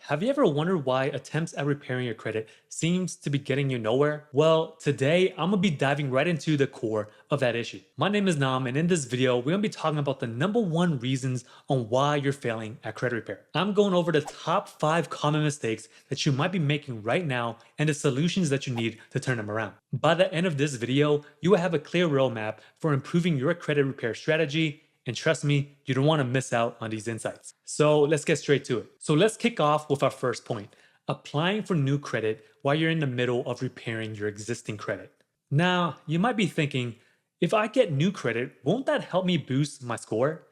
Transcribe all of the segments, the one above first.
Have you ever wondered why attempts at repairing your credit seems to be getting you nowhere? Well, today I'm gonna be diving right into the core of that issue. My name is Nam, and in this video, we're gonna be talking about the number one reasons on why you're failing at credit repair. I'm going over the top 5 common mistakes that you might be making right now and the solutions that you need to turn them around. By the end of this video, you will have a clear roadmap for improving your credit repair strategy, and trust me, you don't want to miss out on these insights. So let's get straight to it. So let's kick off with our first point, applying for new credit while you're in the middle of repairing your existing credit. Now, you might be thinking, if I get new credit, won't that help me boost my score?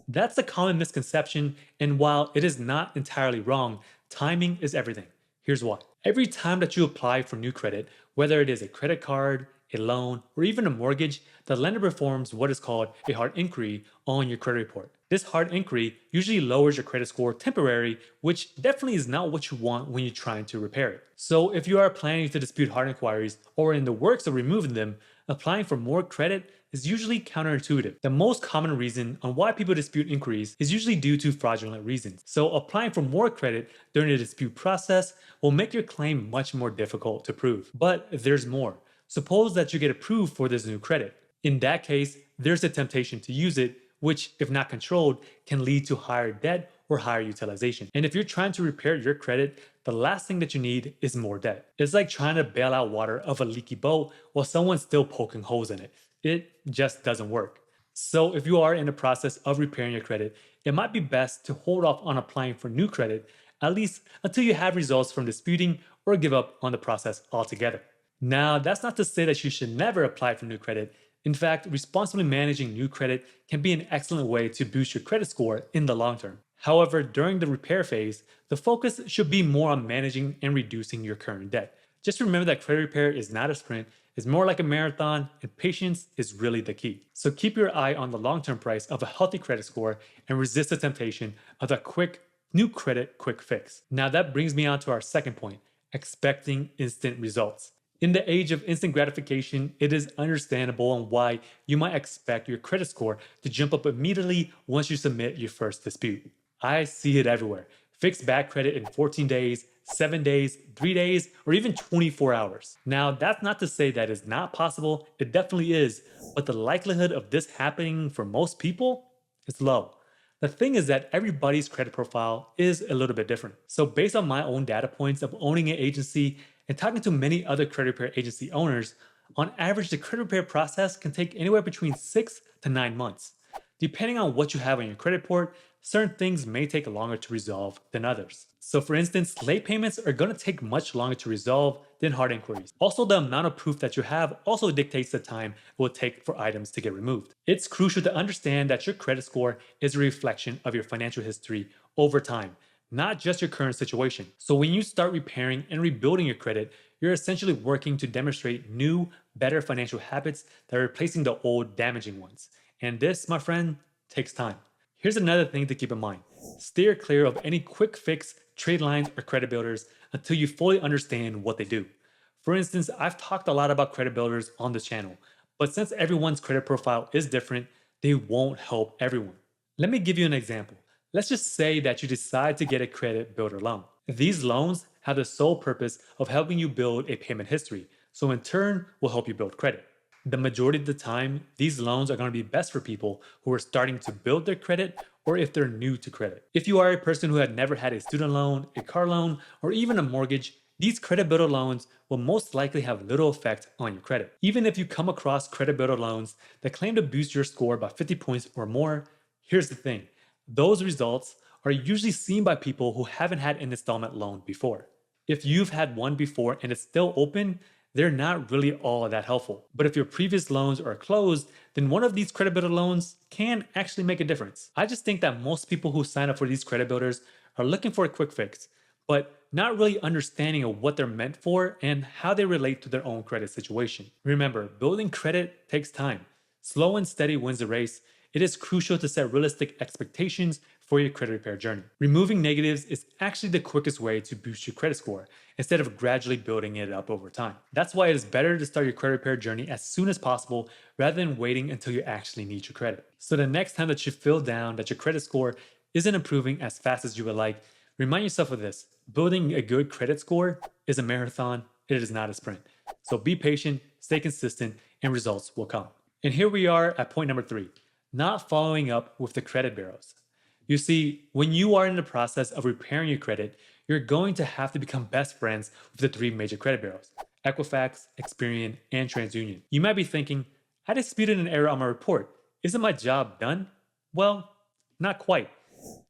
That's a common misconception, and while it is not entirely wrong, timing is everything. Here's why. Every time that you apply for new credit, whether it is a credit card, a loan, or even a mortgage, the lender performs what is called a hard inquiry on your credit report. This hard inquiry usually lowers your credit score temporarily, which definitely is not what you want when you're trying to repair it. So if you are planning to dispute hard inquiries or in the works of removing them, applying for more credit is usually counterintuitive. The most common reason on why people dispute inquiries is usually due to fraudulent reasons. So applying for more credit during the dispute process will make your claim much more difficult to prove. But there's more. Suppose that you get approved for this new credit. In that case, there's a temptation to use it, which, if not controlled, can lead to higher debt or higher utilization. And if you're trying to repair your credit, the last thing that you need is more debt. It's like trying to bail out water of a leaky boat while someone's still poking holes in it. It just doesn't work. So if you are in the process of repairing your credit, it might be best to hold off on applying for new credit, at least until you have results from disputing or give up on the process altogether. Now, that's not to say that you should never apply for new credit. In fact, responsibly managing new credit can be an excellent way to boost your credit score in the long term. However, during the repair phase, the focus should be more on managing and reducing your current debt. Just remember that credit repair is not a sprint, it's more like a marathon, and patience is really the key. So keep your eye on the long-term price of a healthy credit score and resist the temptation of the new credit quick fix. Now that brings me on to our second point, expecting instant results. In the age of instant gratification, it is understandable on why you might expect your credit score to jump up immediately once you submit your first dispute. I see it everywhere. Fixed bad credit in 14 days, 7 days, 3 days, or even 24 hours. Now, that's not to say that it's not possible, it definitely is, but the likelihood of this happening for most people is low. The thing is that everybody's credit profile is a little bit different. So based on my own data points of owning an agency and talking to many other credit repair agency owners, on average, the credit repair process can take anywhere between 6 to 9 months. Depending on what you have on your credit report, certain things may take longer to resolve than others. So for instance, late payments are going to take much longer to resolve than hard inquiries. Also, the amount of proof that you have also dictates the time it will take for items to get removed. It's crucial to understand that your credit score is a reflection of your financial history over time, not just your current situation. So when you start repairing and rebuilding your credit, you're essentially working to demonstrate new, better financial habits that are replacing the old, damaging ones. And this, my friend, takes time. Here's another thing to keep in mind. Steer clear of any quick fix, trade lines, or credit builders until you fully understand what they do. For instance, I've talked a lot about credit builders on this channel, but since everyone's credit profile is different, they won't help everyone. Let me give you an example. Let's just say that you decide to get a credit builder loan. These loans have the sole purpose of helping you build a payment history, so in turn will help you build credit. The majority of the time, these loans are going to be best for people who are starting to build their credit or if they're new to credit. If you are a person who had never had a student loan, a car loan, or even a mortgage, these credit builder loans will most likely have little effect on your credit. Even if you come across credit builder loans that claim to boost your score by 50 points or more, here's the thing. Those results are usually seen by people who haven't had an installment loan before. If you've had one before and it's still open, they're not really all that helpful. But if your previous loans are closed, then one of these credit builder loans can actually make a difference. I just think that most people who sign up for these credit builders are looking for a quick fix, but not really understanding of what they're meant for and how they relate to their own credit situation. Remember, building credit takes time. Slow and steady wins the race. It is crucial to set realistic expectations for your credit repair journey. Removing negatives is actually the quickest way to boost your credit score instead of gradually building it up over time. That's why it is better to start your credit repair journey as soon as possible rather than waiting until you actually need your credit. So the next time that you feel down that your credit score isn't improving as fast as you would like, remind yourself of this. Building a good credit score is a marathon, it is not a sprint. So be patient, stay consistent, and results will come. And here we are at point number 3, not following up with the credit bureaus. You see, when you are in the process of repairing your credit, you're going to have to become best friends with the 3 major credit bureaus: Equifax, Experian, and TransUnion. You might be thinking, I disputed an error on my report. Isn't my job done? Well, not quite.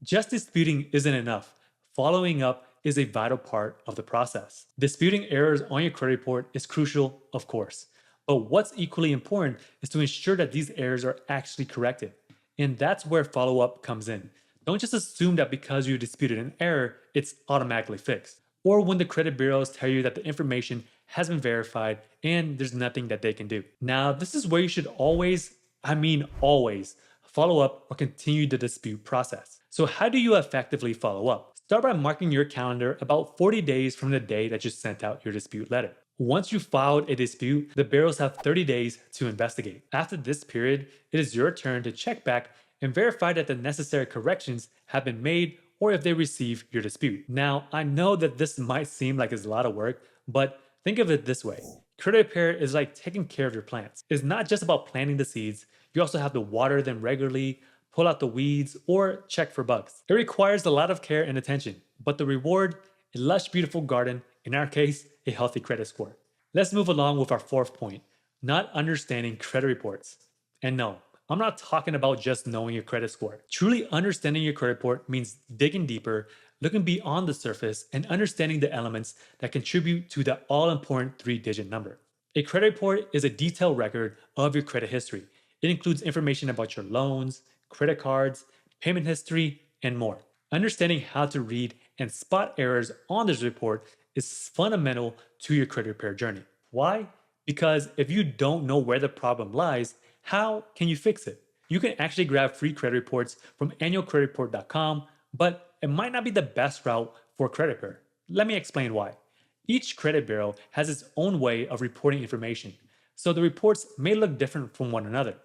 Just disputing isn't enough. Following up is a vital part of the process. Disputing errors on your credit report is crucial, of course. But what's equally important is to ensure that these errors are actually corrected. And that's where follow up comes in. Don't just assume that because you disputed an error, it's automatically fixed. Or when the credit bureaus tell you that the information has been verified and there's nothing that they can do. Now, this is where you should always, always, follow up or continue the dispute process. So how do you effectively follow up? Start by marking your calendar about 40 days from the day that you sent out your dispute letter. Once you filed a dispute, the bureaus have 30 days to investigate. After this period, it is your turn to check back and verify that the necessary corrections have been made or if they receive your dispute. Now, I know that this might seem like it's a lot of work, but think of it this way. Credit repair is like taking care of your plants. It's not just about planting the seeds, you also have to water them regularly, pull out the weeds, or check for bugs. It requires a lot of care and attention, but the reward, a lush, beautiful garden, in our case, a healthy credit score. Let's move along with our 4th point, not understanding credit reports. And no, I'm not talking about just knowing your credit score. Truly understanding your credit report means digging deeper, looking beyond the surface, and understanding the elements that contribute to the all-important 3-digit number. A credit report is a detailed record of your credit history. It includes information about your loans, credit cards, payment history, and more. Understanding how to read and spot errors on this report is fundamental to your credit repair journey. Why? Because if you don't know where the problem lies, how can you fix it? You can actually grab free credit reports from annualcreditreport.com, but it might not be the best route for credit repair. Let me explain why. Each credit bureau has its own way of reporting information, so the reports may look different from one another.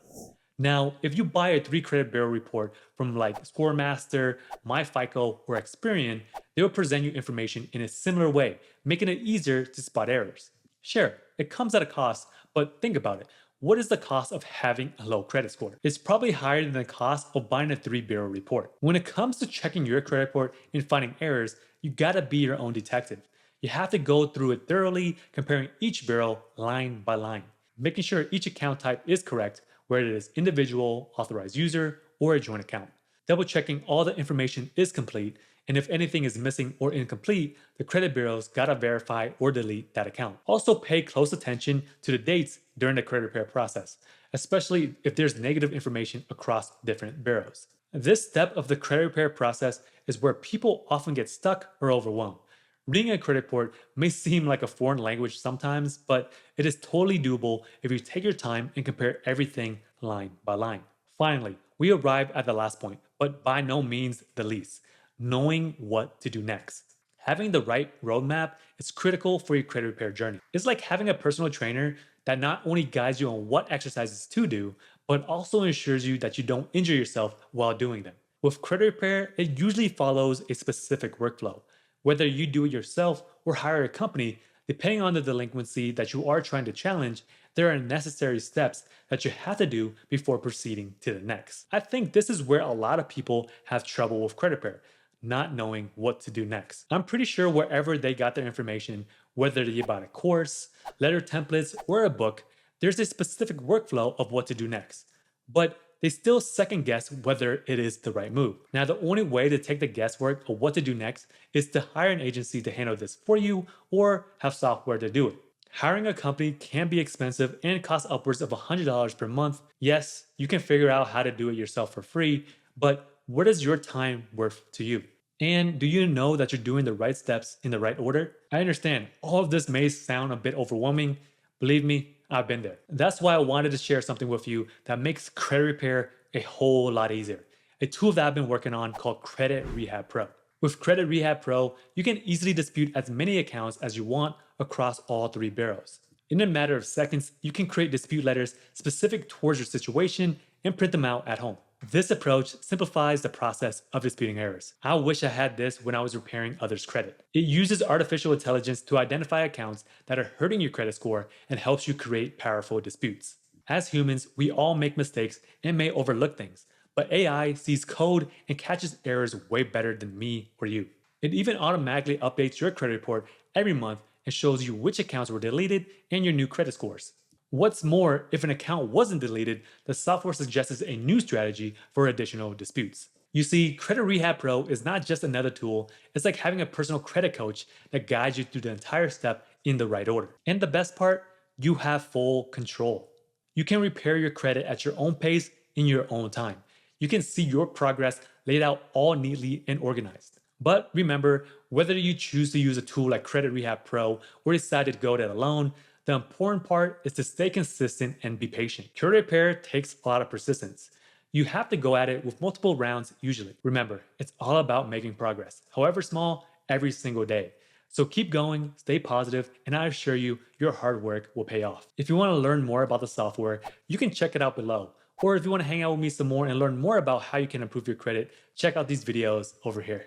Now, if you buy a 3 credit bureau report from like ScoreMaster, MyFICO, or Experian, they will present you information in a similar way, making it easier to spot errors. Sure, it comes at a cost, but think about it. What is the cost of having a low credit score? It's probably higher than the cost of buying a 3 bureau report. When it comes to checking your credit report and finding errors, you gotta be your own detective. You have to go through it thoroughly, comparing each bureau line by line, making sure each account type is correct, whether it is individual, authorized user, or a joint account. Double checking all the information is complete, and if anything is missing or incomplete, the credit bureaus gotta verify or delete that account. Also pay close attention to the dates during the credit repair process, especially if there's negative information across different bureaus. This step of the credit repair process is where people often get stuck or overwhelmed. Reading a credit report may seem like a foreign language sometimes, but it is totally doable if you take your time and compare everything line by line. Finally, we arrive at the last point, but by no means the least, knowing what to do next. Having the right roadmap is critical for your credit repair journey. It's like having a personal trainer that not only guides you on what exercises to do, but also ensures you that you don't injure yourself while doing them. With credit repair, it usually follows a specific workflow. Whether you do it yourself or hire a company, depending on the delinquency that you are trying to challenge, there are necessary steps that you have to do before proceeding to the next. I think this is where a lot of people have trouble with credit repair, not knowing what to do next. I'm pretty sure wherever they got their information, whether they bought a course, letter templates, or a book, there's a specific workflow of what to do next. But they still second guess whether it is the right move. Now, the only way to take the guesswork of what to do next is to hire an agency to handle this for you or have software to do it. Hiring a company can be expensive and cost upwards of $100 per month. Yes, you can figure out how to do it yourself for free, but what is your time worth to you? And do you know that you're doing the right steps in the right order? I understand all of this may sound a bit overwhelming. Believe me, I've been there. That's why I wanted to share something with you that makes credit repair a whole lot easier. A tool that I've been working on called Credit Rehab Pro. With Credit Rehab Pro, you can easily dispute as many accounts as you want across all 3 bureaus. In a matter of seconds, you can create dispute letters specific towards your situation and print them out at home. This approach simplifies the process of disputing errors. I wish I had this when I was repairing others' credit. It uses artificial intelligence to identify accounts that are hurting your credit score and helps you create powerful disputes. As humans, we all make mistakes and may overlook things, but AI sees code and catches errors way better than me or you. It even automatically updates your credit report every month and shows you which accounts were deleted and your new credit scores. What's more, if an account wasn't deleted, the software suggests a new strategy for additional disputes. You see, Credit Rehab Pro is not just another tool, it's like having a personal credit coach that guides you through the entire step in the right order. And the best part, you have full control. You can repair your credit at your own pace in your own time. You can see your progress laid out all neatly and organized. But remember, whether you choose to use a tool like Credit Rehab Pro or decide to go it alone, the important part is to stay consistent and be patient. Credit repair takes a lot of persistence. You have to go at it with multiple rounds usually. Remember, it's all about making progress, however small, every single day. So keep going, stay positive, and I assure you, your hard work will pay off. If you want to learn more about the software, you can check it out below. Or if you want to hang out with me some more and learn more about how you can improve your credit, check out these videos over here.